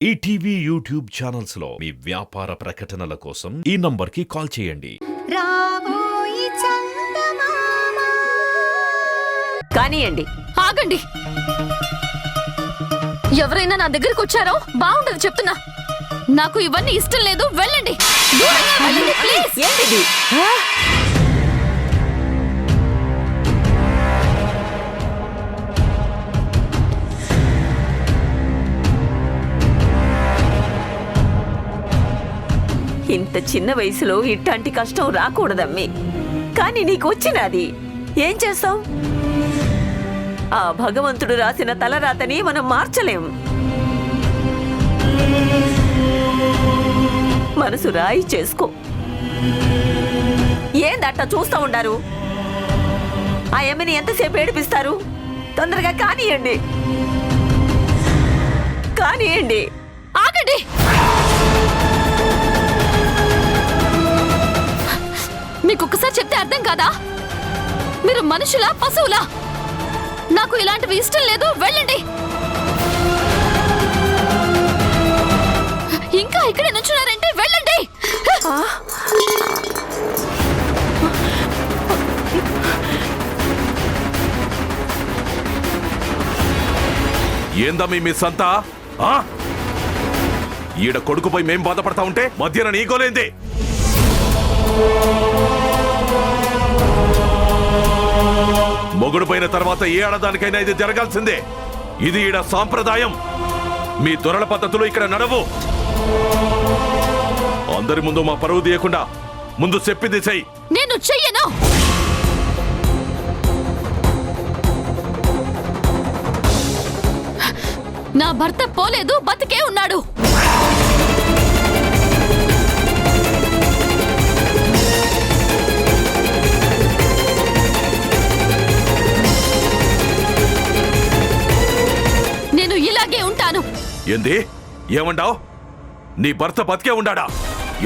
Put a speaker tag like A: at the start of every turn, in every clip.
A: ETV YouTube channels లో మీ వ్యాపార ప్రకటనల కోసం ఈ నంబర్కి కాల్ చేయండి.
B: కానియండి.
C: ఆగండి. ఎవరైనా నా దగ్గరికి వచ్చారో బాగుండదు చెప్తున్నా. నాకు ఇవన్నీ ఇష్టం లేదు. వెళ్ళండి, దూరంగా వెళ్ళండి ప్లీజ్.
B: ఏంటిది? ఇంత చిన్న వయసులో ఇట్లాంటి కష్టం రాకూడదమ్మి. కానీ నీకు వచ్చినది ఏం చేస్తావు? ఆ భగవంతుడు రాసిన తలరాతని మనం మార్చలేం. మనసు రాయి చేసుకో. ఏందట్ట చూస్తూ ఉండారు? ఆ ఎమ్మిని ఎంతసేపు ఏడిపిస్తారు? తొందరగా కానియండి, కానియండి.
C: ఆగండి. మీకు ఒక్కసారి చెప్తే అర్థం కాదా? మీరు మనుషులా పశువులా? నాకు ఇలాంటివి ఇష్టం లేదు. వెళ్ళండి. ఇంకా ఇక్కడే నుంచున్నారంటే వెళ్ళండి.
D: ఏందమ్మీ మీ సంత? ఈడ కొడుకుపై మేం బాధపడతా ఉంటే మధ్యన నీకోలేంది? మొగుడు పోయిన తర్వాత ఏ ఆడదానికైనా ఇది జరగాల్సిందే. ఇది ఈడ సాంప్రదాయం. మీ దొరల పద్ధతులు ఇక్కడ నడవు. అందరి ముందు మా పరువు తీయకుండా ముందు చెప్పింది చెయ్యి.
C: నేను చెయ్యను. నా భర్త పోలేదు, బతికే ఉన్నాడు. నేను ఇలాగే ఉంటాను.
D: ఏంది? ఏమంటావు? నీ భర్త బతికే ఉండాడా?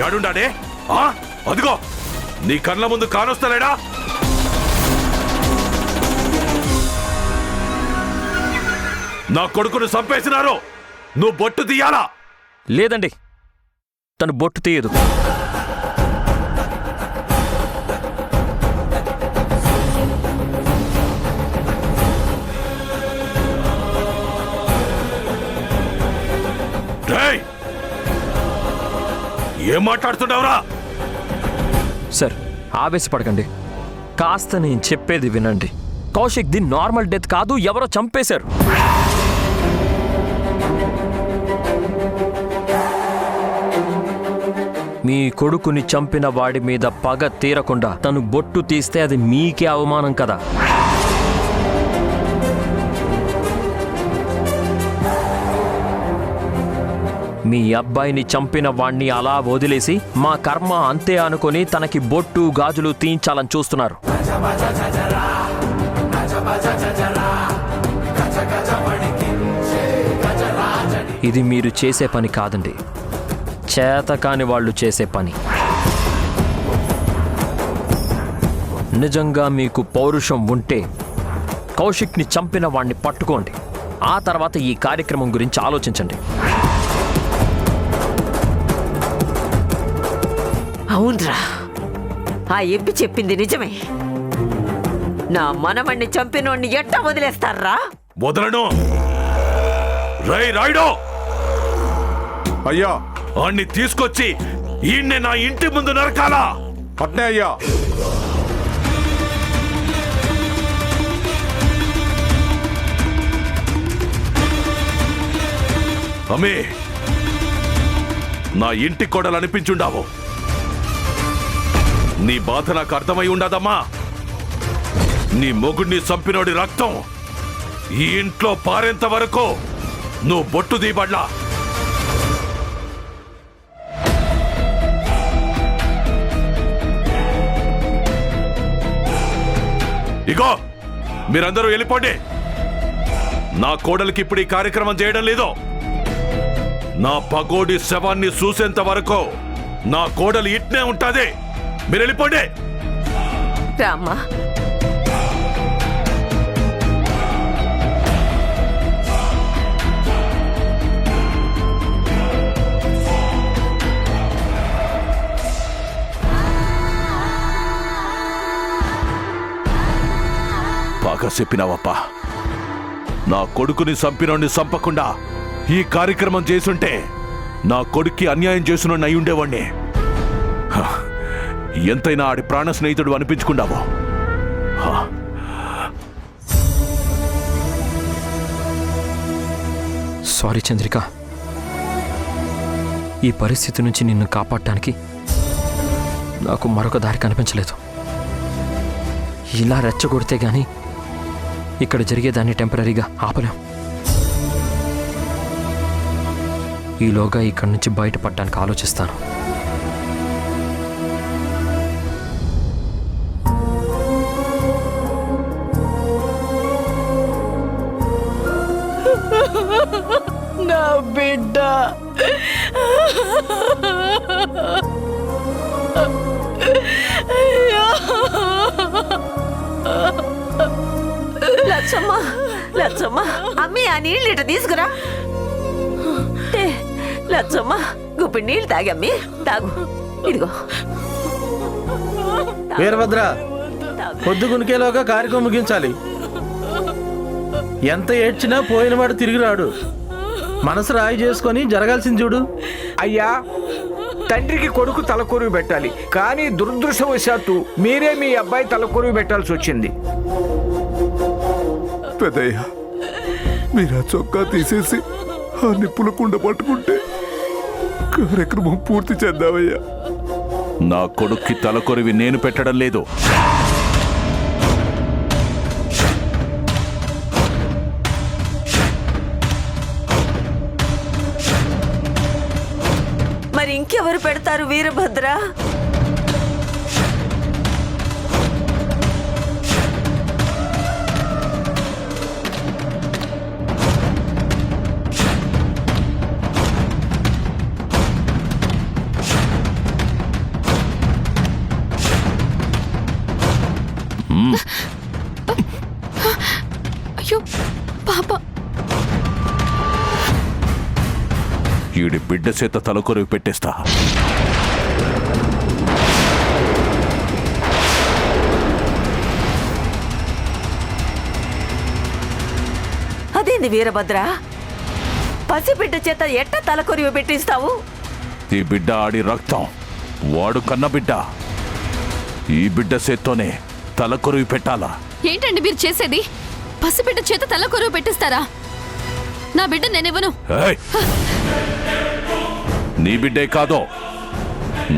D: యాడుండాడే? అదిగో నీ కళ్ళ ముందు కానొస్తలేడా? నా కొడుకును చంపేసినారు. నువ్వు బొట్టు తీయాలా?
E: లేదండి, తను బొట్టు తీయదు.
D: ఏం మాట్లాడుతున్నావురా?
E: సార్, ఆవేశపడకండి. కాస్త నేను చెప్పేది వినండి. కౌశిక్ ది నార్మల్ డెత్ కాదు, ఎవరో చంపేశారు. మీ కొడుకుని చంపిన వాడి మీద పగ తీరకుండా తను బొట్టు తీస్తే అది మీకే అవమానం కదా. మీ అబ్బాయిని చంపిన వాణ్ణి అలా వదిలేసి మా కర్మ అంతే అనుకుని తనకి బొట్టు గాజులు తీయించాలని చూస్తున్నారు. ఇది మీరు చేసే పని కాదండి, చేతకాని వాళ్ళు చేసే పని. నిజంగా మీకు పౌరుషం ఉంటే కౌశిక్ని చంపిన వాణ్ణి పట్టుకోండి. ఆ తర్వాత ఈ కార్యక్రమం గురించి ఆలోచించండి.
B: అవునరా, ఆ ఎంపి చెప్పింది నిజమే. నా మనవణ్ణి చంపినోడిని ఎట్టా వదిలేస్తారా?
D: వదలను. రాయుడు,
F: అయ్యా,
D: అన్ని తీసుకొచ్చి ఈయన్నే నా ఇంటి ముందు నరకాలా?
F: అట్నే అయ్యా.
D: అమ్మే, నా ఇంటి కోడలు అనిపించుండావు. నీ బాధ నాకు అర్థమై ఉండదమ్మా. నీ మొగుడిని చంపినోడి రక్తం ఈ ఇంట్లో పారేంత వరకు నువ్వు బొట్టు దీబడ్లా. ఇగో, మీరందరూ వెళ్ళిపోండి. నా కోడలికి ఇప్పుడు ఈ కార్యక్రమం చేయడం లేదు. నా పగోడి శవాన్ని చూసేంత వరకు నా కోడలు ఇట్నే ఉంటాది. మీరు వెళ్ళిపోండి.
B: రామ్మా,
D: చెప్పినావప్పా. నా కొడుకుని చంపినోడిని చంపకుండా ఈ కార్యక్రమం చేసుంటే నా కొడుక్కి అన్యాయం చేసినోడిని అయి ఉండేవాణ్ణి. ఎంతైనా ఆడి ప్రాణ స్నేహితుడు అనిపించుకున్నావో.
E: సారీ చంద్రిక, ఈ పరిస్థితి నుంచి నిన్ను కాపాడటానికి నాకు మరొక దారి కనిపించలేదు. ఇలా రెచ్చగొడితే గాని ఇక్కడ జరిగేదాన్ని టెంపరీగా ఆపలేం. ఈలోగా ఇక్కడి నుంచి బయటపడడానికి ఆలోచిస్తాను.
B: నా బిడ్డ లచ్చమ్మ, లచ్చమ్మ, అమ్మి ఆ నీళ్ళు ఇట తీసుకురా. లచ్చమ్మ, గుప్పిడి నీళ్ళు తాగమ్మి, తాగు. ఇదిగో
G: వీరభద్ర, పొద్దు గునికేలోగా కార్యక్రమం ముగించాలి. ఎంత ఏడ్చినా పోయినవాడు తిరిగి రాడు. మనసు రాయి చేసుకొని జరగాల్సింది చూడు.
H: అయ్యా, తండ్రికి కొడుకు తలకొరువు పెట్టాలి, కానీ దురదృష్టవశాత్తు మీరే మీ అబ్బాయి తలకొరువు పెట్టాల్సి వచ్చింది.
F: పెద్దయ్య, మీరు ఆ చొక్కా తీసేసి ఆ నిప్పుల కుండ పట్టుకుంటే కార్యక్రమం పూర్తి చేద్దామయ్యా.
D: నా కొడుక్కి తలకొరివి నేను పెట్టడం లేదు.
B: మరి ఇంకెవరు పెడతారు వీరభద్ర?
C: అయ్యో పాప,
D: ఈడి బిడ్డ చేత తలకొరివి పెట్టేస్తా.
B: అదేంది వీరభద్ర, పసిబిడ్డ చేత ఎట్ట తలకొరివి పెట్టిస్తావు?
D: ఈ బిడ్డ ఆడి రక్తం, వాడు కన్న బిడ్డ. ఈ బిడ్డ చేత్తోనే తలకొరివి పెట్టాలా?
C: ఏంటండి మీరు చేసేది? పసిబిడ్డ చేత తల కొరువు పెట్టిస్తారా? నా బిడ్డ నేనివ్వను.
D: ఏయ్! నీ బిడ్డే కాదో,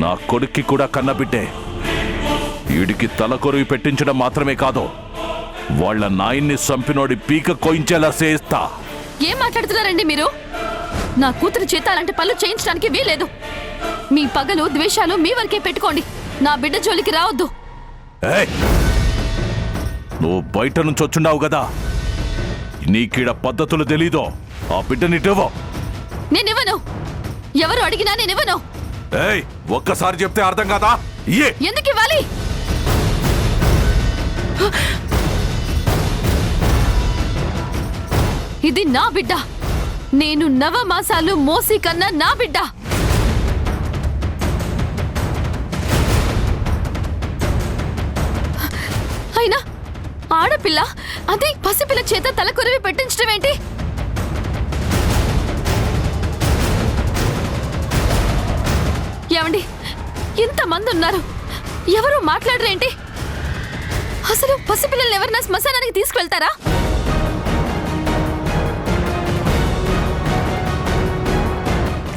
D: నా కొడుక్కి కూడా కన్న బిడ్డే. వీడికి తలకొరివి పెట్టించడం మాత్రమే కాదు, వాళ్ళ నాయన్ని చంపినోడి పీక కోయించేలా చేయిస్తా.
C: ఏం మాట్లాడుతున్నారండి మీరు? నా కూతురు చేత అలాంటి పనులు చేయించడానికి వీలేదు. మీ పగలు ద్వేషాలు మీ వరకే పెట్టుకోండి, నా బిడ్డ జోలికి రావద్దు.
D: ఏయ్! నువ్వు బయట నుంచి వచ్చున్నావు కదా, నీకీడ పద్ధతులు తెలీదో. ఆ బిడ్డనిటివో.
C: నేనివ్వను. ఎవరు అడిగినా నేనివ్వను.
D: ఏయ్, ఒక్కసారి చెప్తే అర్థం కాదా?
C: ఎందుకు ఇవ్వాలి? ఇది నా బిడ్డ. నేను నవమాసాలు మోసి కన్నా నా బిడ్డ. అయినా ఆడపిల్ల, అదే పసిపిల్ల చేత తలకొరివి పెట్టించడం ఏంటి? ఏమండి, ఇంతమంది ఉన్నారు, ఎవరు మాట్లాడరేంటి? అసలు పసిపిల్లల్ని ఎవరైనా శ్మశానానికి తీసుకువెళ్తారా?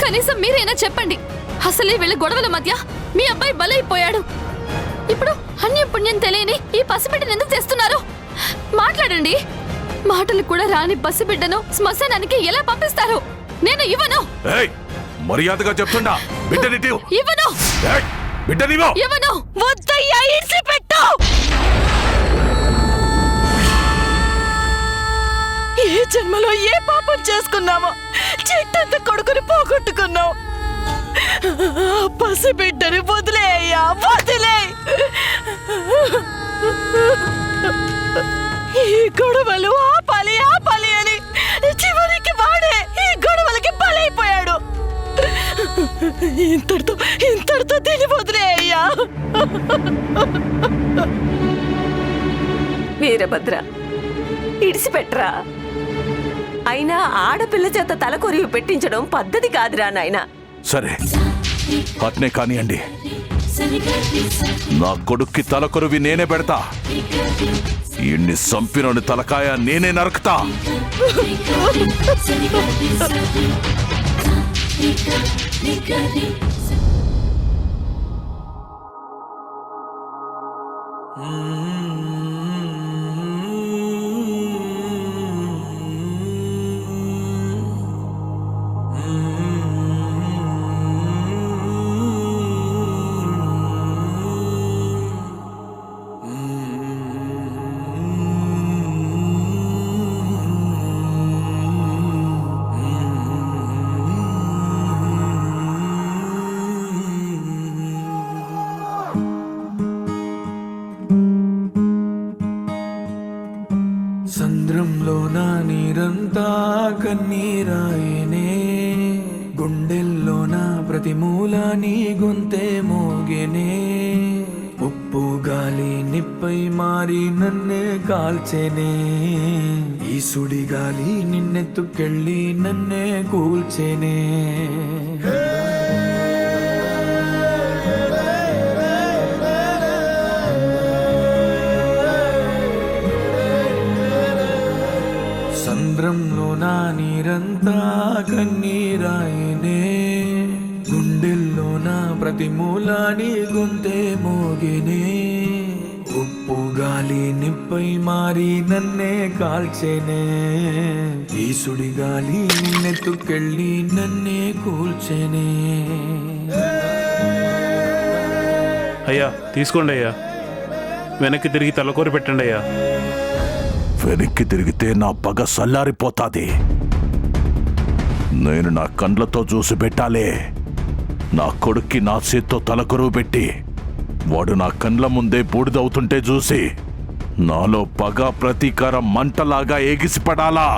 C: కనీసం మీరైనా చెప్పండి. అసలే వీళ్ళ గొడవల మధ్య మీ అబ్బాయి బలైపోయాడు. ఇప్పుడు అన్యం పుణ్యం తెలియని ఈ పసిబిడ్డను ఎందుకు తెస్తున్నారు? మాట్లాడండి. మాటలు కూడా రాని పసిబిడ్డను శ్మశానానికి ఎలా పంపిస్తారు? నేను ఇవ్వను.
D: మర్యాదగా చెప్తుండా, బిడ్డనిటివ్.
C: ఇవ్వను.
D: బిడ్డనివో.
C: ఇవ్వను. వద్దయ్యా, ఇడ్సి పెట్టు.
B: ఏ జన్మలో ఏ పాపం చేసుకున్నామో చెట్టంత కొడుకుని పోగొట్టుకున్నావు. పసిబిడ్డని వదిలే అయ్యా, వదిలే. ఈ గొడవలు ఆపాలి ఆపాలి అని చివరికి వాడే ఈ గొడవలకి బలైపోయాడు. ఇంతటితో తిని వదిలే అయ్యా. వీరభద్ర, ఇడిసిపెట్రా. అయినా ఆడపిల్ల చేత తలకొరివి పెట్టించడం పద్ధతి కాదురా నాయనా.
D: సరే అట్నే కానియండి. నా కొడుక్కి తలకొరువి నేనే పెడతా. ఇన్ని సంపినోని తలకాయ నేనే నరుకుతా.
I: సంద్రంలో నా నీరంతా కన్నీరాయనే, గుండెల్లో నా ప్రతి మూల నీ గొంతే మోగెనే. ఉప్పు గాలి నిప్పై మారి నన్నే కాల్చెనే, ఈ సుడి గాలి నిన్నెత్తుకెళ్ళి నన్నే కూల్చెనే. సంద్రంలో నా నీరంతా కన్నీరాయనే, గుండెల్లో నా ప్రతి మూల నీ గొంతే మోగినే. ఉప్పు గాలి నిప్పై మారి నన్నే కాల్చెనే, ఈ సుడి గాలి నిన్నెత్తుకెళ్ళి నన్నే కూల్చెనే.
J: అయ్యా తీసుకోండి అయ్యా, వెనక్కి తిరిగి తలకోరి పెట్టండి అయ్యా.
D: వెనక్కి తిరిగితే నా పగ సల్లారిపోతాది. నేను నా కండ్లతో చూసి పెట్టాలే. నా కొడుక్కి నా చేత్తో తలకొరువు పెట్టి వాడు నా కండ్ల ముందే బూడిదవుతుంటే చూసి నాలో పగ ప్రతీకారం మంటలాగా ఎగిసిపడాలా.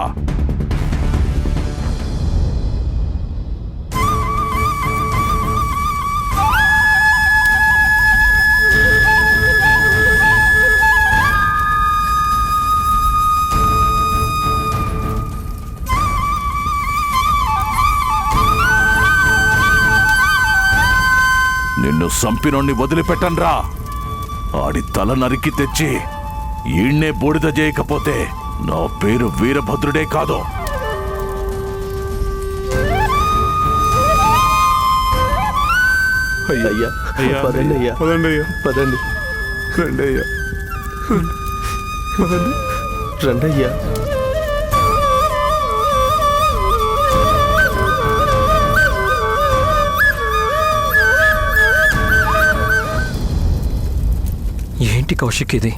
D: నిన్ను సంపినోణ్ణి వదిలిపెట్టన్రా. ఆడి తల నరికి తెచ్చి ఈడ్నే బూడిద చేయకపోతే నా పేరు వీరభద్రుడే కాదు.
G: అయ్యా
J: అయ్యా,
G: పదండి అయ్యా,
F: పదండి అయ్యా,
G: పదండి,
F: రండి అయ్యా, పదండి.
G: రండి అయ్యా.
E: ఏంటి కౌశిక్ ఇది?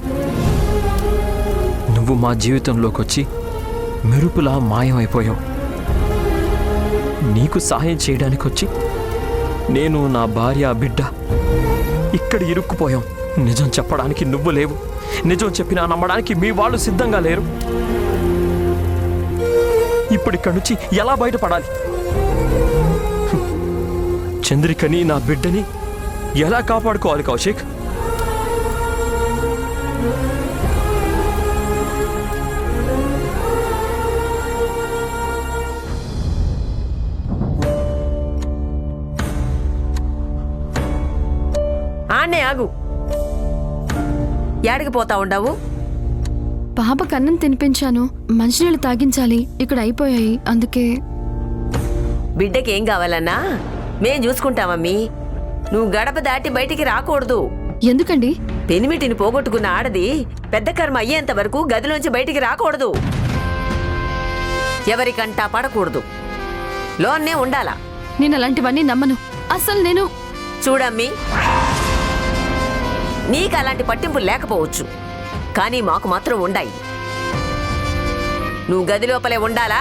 E: నువ్వు మా జీవితంలోకి వచ్చి మెరుపులా మాయమైపోయావు. నీకు సహాయం చేయడానికి వచ్చి నేను, నా భార్య, బిడ్డ ఇక్కడ ఇరుక్కుపోయాం. నిజం చెప్పడానికి నువ్వు లేవు. నిజం చెప్పినా నమ్మడానికి మీ వాళ్ళు సిద్ధంగా లేరు. ఇప్పుడు ఇక్కడి నుంచి ఎలా బయటపడాలి? చంద్రికని, నా బిడ్డని ఎలా కాపాడుకోవాలి కౌశిక్?
B: ఆనే ఆగు. యాడికి పోతా ఉండవు?
C: పాపకు అన్నం తినిపించాను, మంచినీళ్ళు తాగించాలి, ఇక్కడ అయిపోయాయి, అందుకే.
B: బిడ్డకి ఏం కావాలన్నా మేం చూసుకుంటామమ్మీ. నువ్వు గడప దాటి బయటికి రాకూడదు.
C: ఎందుకండి?
B: పెనిమిటిని పోగొట్టుకున్న ఆడది పెద్ద కర్మ అయ్యేంత వరకు గదిలోంచి బయటికి రాకూడదు. ఎవరికంటా పడకూడదు. లోన్నే ఉండాలా.
C: నేను అలాంటివన్నీ నమ్మను. అసలు నేను
B: చూడమ్మీ, నీకు అలాంటి పట్టింపులు లేకపోవచ్చు, కానీ మాకు మాత్రం ఉండాయి. నువ్వు గది లోపలే ఉండాలా?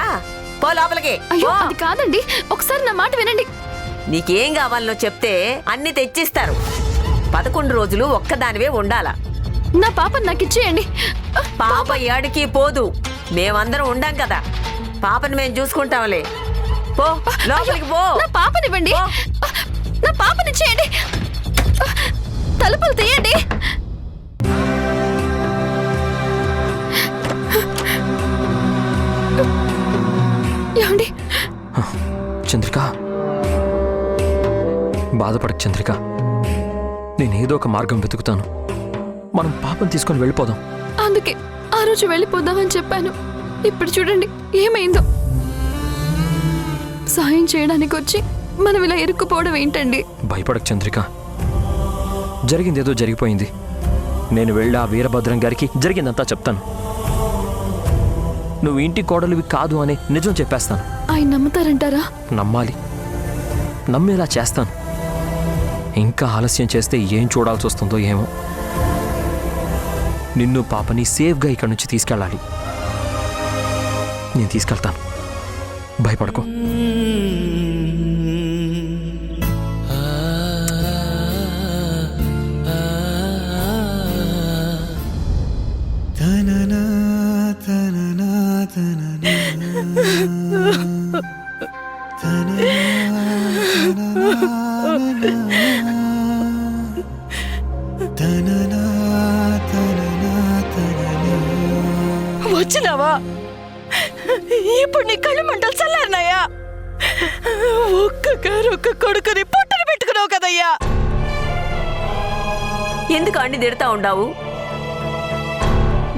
B: పో లోపలికి.
C: అయ్యో
B: పో.
C: అది కాదండి, ఒకసారి నా మాట వినండి.
B: నీకేం కావాలనో చెప్తే అన్ని తెచ్చిస్తారు. 11 రోజులు ఒక్కదానివే ఉండాలా.
C: నా పాపను నాకు ఇచ్చేయండి.
B: పాప ఏడికి పోదు. మేమందరం ఉండాం కదా. పాపని మేము చూసుకుంటాంలే. పో లోపలికి పో.
C: నా పాపనివ్వండి. నా పాపనిచ్చేయండి. తలుపులు తీయండి. ఏమండి?
E: చంద్రిక, బాధపడకు చంద్రిక. నేనేదో ఒక మార్గం వెతుకుతాను. మనం పాపం తీసుకొని వెళ్ళిపోదాం.
C: అందుకే ఆ రోజు వెళ్ళిపోదామని చెప్పాను. ఇప్పుడు చూడండి ఏమైందో. సాయం చేయడానికి వచ్చి మనం ఇలా ఇరుక్కుపోవడం ఏంటండి?
E: భయపడకు చంద్రిక. జరిగిందేదో జరిగిపోయింది. నేను వెళ్ళి ఆ వీరభద్రం గారికి జరిగిందంతా చెప్తాను. నువ్వు ఇంటి కోడలివి కాదు అని నిజం చెప్పేస్తాను.
C: ఆయన నమ్ముతారంటారా?
E: నమ్మాలి. నమ్మేలా చేస్తాను. ఇంకా ఆలస్యం చేస్తే ఏం చూడాల్సి వస్తుందో ఏమో. నిన్ను పాపని సేఫ్గా ఇక్కడి నుంచి తీసుకెళ్ళాలి. నేను తీసుకెళ్తాను. భయపడకు.
B: వచ్చినావా? ఇప్పుడు నీ కళ్ళు మంటలు చల్లారినాయా? ఒక్క కొడుకుని పొట్టలు పెట్టుకున్నావు కదయ్యా. ఎందుకు అన్ని తిడతా ఉండావు?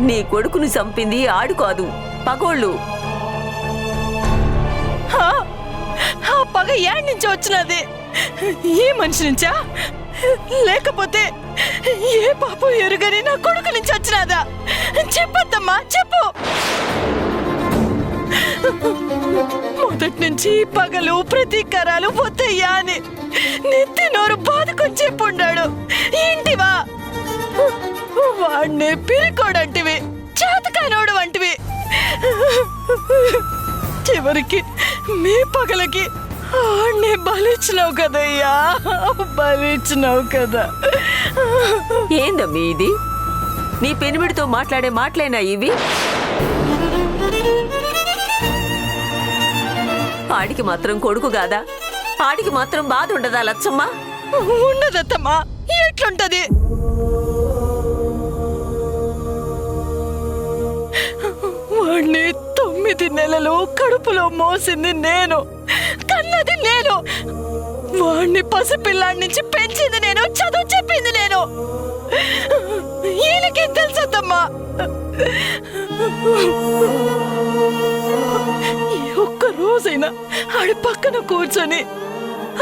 B: నీ కొడుకుని చంపింది ఆడు కాదు, పగోళ్ళు. ఆ పగ ఏడు నుంచి వచ్చినది? ఏ మనిషి నుంచా, లేకపోతే ఏ పాపం ఎరుగని నా కొడుకు నుంచి వచ్చినాదా? చెప్పొద్దమ్మా, చెప్పు. మొదటి నుంచి పగలు ప్రతీకారాలు వద్దయ్యా అని నెత్తి నోరు బాదుకొని చెప్పుండాడు. ఏంటివా? వాడిని పిరికోడంటివి, చేతకానోడు వంటివి. చివరికి మీ పగలకి ఆడిని బలిచ్చినావు కదయ్యా, బలిచ్చినావు కదా. ఏందమ్మీ ఇది? నీ పెనిమిడితో మాట్లాడే మాటలేనా ఇవి? ఆడికి మాత్రం కొడుకు కాదా? ఆడికి మాత్రం బాధ ఉండదా లచ్చమ్మ? ఉండదత్తమ్మా. ఎట్లుంటది? వాణ్ణి 9 నెలలు కడుపులో మోసింది నేను, కన్నది నేను. వాణ్ణి పసిపిల్లాడి నుంచి పెంచింది నేను, చదువు చెప్పింది నేను. ఈయనకేం తెలుసమ్మా? ఒక్క రోజైనా ఆడి పక్కన కూర్చొని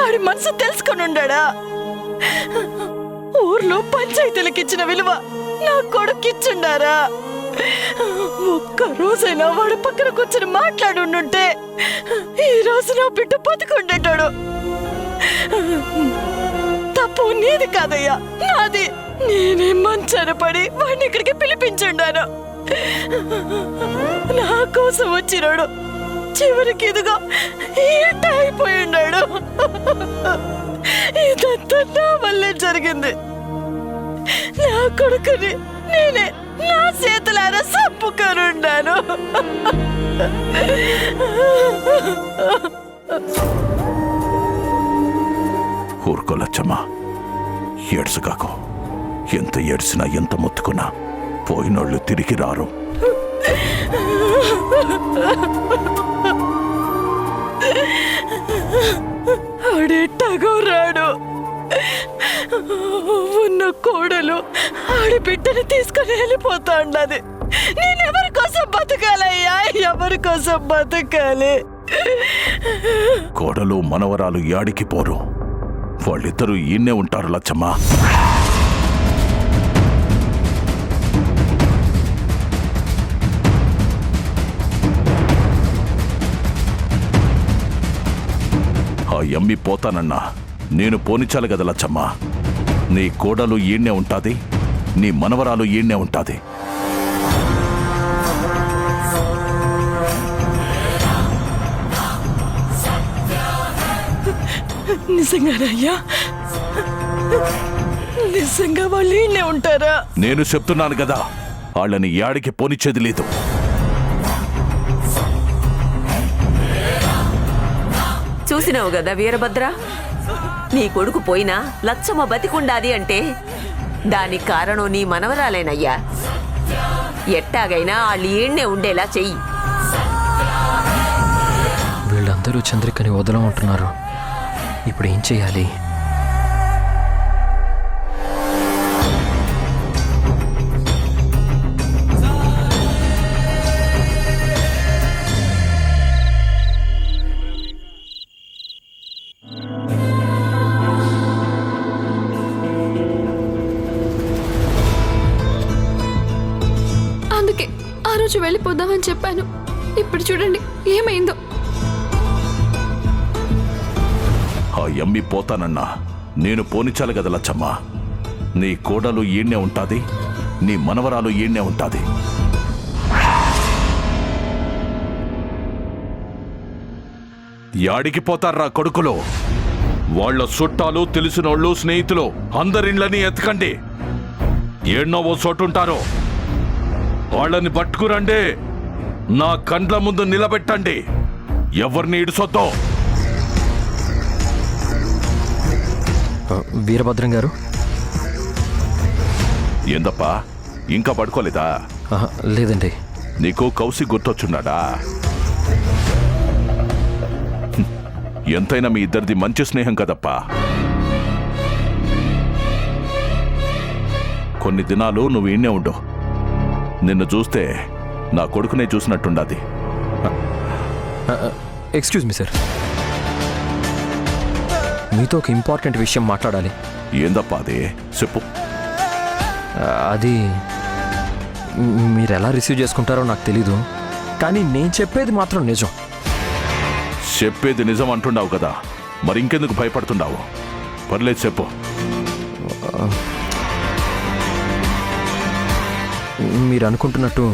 B: ఆడి మనసు తెలుసుకొని ఉండా? ఊర్లో పంచాయతీలకిచ్చిన విలువ నా కొడుకిచ్చుండారా? ఒక్క రోజైనా వాడి పక్కన కూర్చొని మాట్లాడుంటే ఈ రోజు నా బిడ్డ బతుకుండేటాడు. తప్పు నీది కాదయ్యా, నాది. నేనే మంచాన పడి వాడిని ఇక్కడికి పిలిపించుండాను. నా కోసం వచ్చినాడు, చివరికి ఇదిగో ఈట అయిపోయిండాడు. ఇదంతా నా వల్లే జరిగింది. నా కొడుకుని నేనే నా చేతులారా చంపుకొనుండాను.
D: ఊరుకోలచ్చమ్మా, ఏడ్చుకాకు. ఎంత ఏడ్చినా ఎంత మొత్తుకున్నా పోయినోళ్ళు తిరిగి రారు.
B: ఆడెట్టాగో రాడు. ఉన్న కోడలు ఆడి బిడ్డని తీసుకుని వెళ్ళిపోతా ఉండదు. నేనెవరి కోసం బతకాలయ్యా? ఎవరి కోసం బతకాలి?
D: కోడలు మనవరాలు యాడికి పోరు. వాళ్ళిద్దరూ ఈయన్నే ఉంటారు లచ్చమ్మా. ఆ యమ్మి పోతానన్నా నేను పోనిచ్చాలి కదా లచ్చమ్మా. నీ కోడలు ఈయన్నే ఉంటాది, నీ మనవరాలు ఈయన్నే ఉంటాది.
B: నిజంగానయ్యా? నిజంగా వాళ్ళు ఈయన్నే ఉంటారా?
D: నేను చెప్తున్నాను కదా, వాళ్ళని యాడికి పోనిచ్చేది లేదు.
B: చూసినావు కదా వీరభద్ర, నీ కొడుకు పోయినా లచ్చమ్మ బతికుండాది అంటే దానికి కారణం నీ మనవరాలేనయ్యా. ఎట్టాగైనా వాళ్ళు ఈయన్నే ఉండేలా చెయ్యి.
E: అందరూ చంద్రికని వదలమంటున్నారు. ఇప్పుడు ఏం చేయాలి?
C: అందుకే ఆ రోజు వెళ్ళిపోదామని చెప్పాను. ఇప్పుడు చూడండి ఏమైందో.
D: ఆ ఎమ్మి పోతానన్నా నేను పోనిచ్చాలి కదా లచ్చమ్మ. నీ కోడలు ఈడ్నే ఉంటాది, నీ మనవరాలు ఈడ్నే ఉంటాది. యాడికి పోతారా కొడుకులు? వాళ్ళ చుట్టాలు, తెలిసినోళ్ళు, స్నేహితులు అందరిళ్ళని ఎతకండి. ఏడ్నో ఓ చోటుంటారో వాళ్ళని పట్టుకురండి. నా కండ్ల ముందు నిలబెట్టండి. ఎవరిని ఇడుసొద్దో.
E: వీరభద్రం గారు,
D: ఏందప్పా ఇంకా పడుకోలేదా?
E: లేదండి.
D: నీకు కౌశిక్ గుర్తొచ్చున్నాడా? ఎంతైనా మీ ఇద్దరిది మంచి స్నేహం కదప్పా. కొన్ని దినాలు నువ్వు ఈయనే ఉండు. నిన్ను చూస్తే నా కొడుకునే చూసినట్టుండాది.
E: ఎక్స్క్యూజ్ మీ సార్, మీతో ఒక ఇంపార్టెంట్ విషయం మాట్లాడాలి.
D: ఏందప్పా అది? చెప్పు.
E: అది మీరు ఎలా రిసీవ్ చేసుకుంటారో నాకు తెలీదు, కానీ నేను చెప్పేది మాత్రం నిజం.
D: చెప్పేది నిజం అంటున్నావు కదా, మరి ఇంకెందుకు భయపడుతున్నావు? పర్లేదు చెప్పు.
E: మీరు అనుకుంటున్నట్టు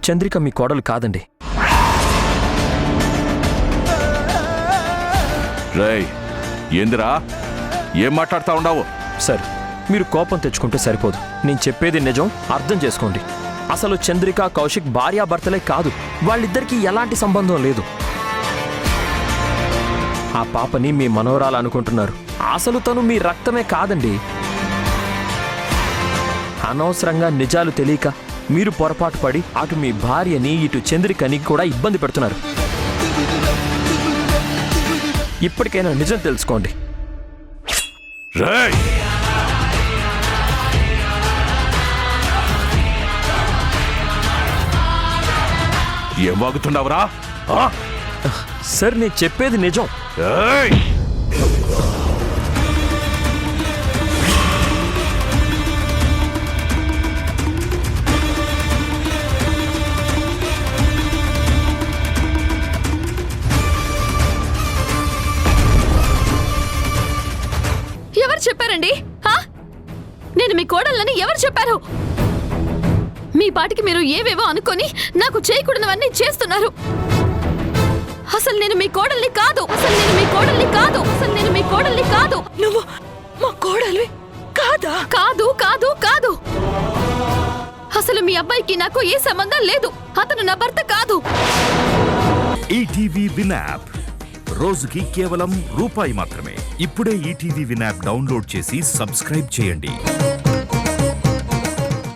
E: చంద్రిక మీ కోడలు కాదండి.
D: రేయ్, ఏందిరా ఏం మాట్లాడుతా ఉన్నావు?
E: సార్, మీరు కోపం తెచ్చుకుంటే సరిపోదు. నేను చెప్పేది నిజం, అర్థం చేసుకోండి. అసలు చంద్రిక, కౌశిక్ భార్యాభర్తలే కాదు. వాళ్ళిద్దరికీ ఎలాంటి సంబంధం లేదు. ఆ పాపని మీ మనవరాలు అనుకుంటున్నారు. అసలు తను మీ రక్తమే కాదండి. అనవసరంగా నిజాలు తెలియక మీరు పొరపాటు పడి అటు మీ భార్యని, ఇటు చంద్రికని కూడా ఇబ్బంది పెడుతున్నారు. ఇప్పటికైనా నిజం తెలుసుకోండి.
D: రేయ్, ఏం వాగుతున్నావురా?
E: సార్, నేను చెప్పేది నిజం.
D: ఏయ్!
C: ఎవరు చెప్పారండి? నేను మీ కోడళ్ళని ఎవరు చెప్పారు? మీ పాటికి మీరు ఏవేవో అనుకొని నాకు చేయకూడనివన్నీ చేస్తున్నారు. అసలు నేను మీ కోడల్ని కాదు.
B: నువ్వు మా కోడలివి కాదా?
C: కాదు కాదు కాదు. అసలు మీ అబ్బాయికి నాకు ఏ సంబంధం లేదు. అతను నా భర్త కాదు.
A: ఈటీవీ విన్ యాప్ రోజుకి కేవలం రూపాయి మాత్రమే. ఇప్పుడే ఈటీవీ విన్ యాప్ డౌన్లోడ్ చేసి సబ్స్క్రైబ్ చేయండి.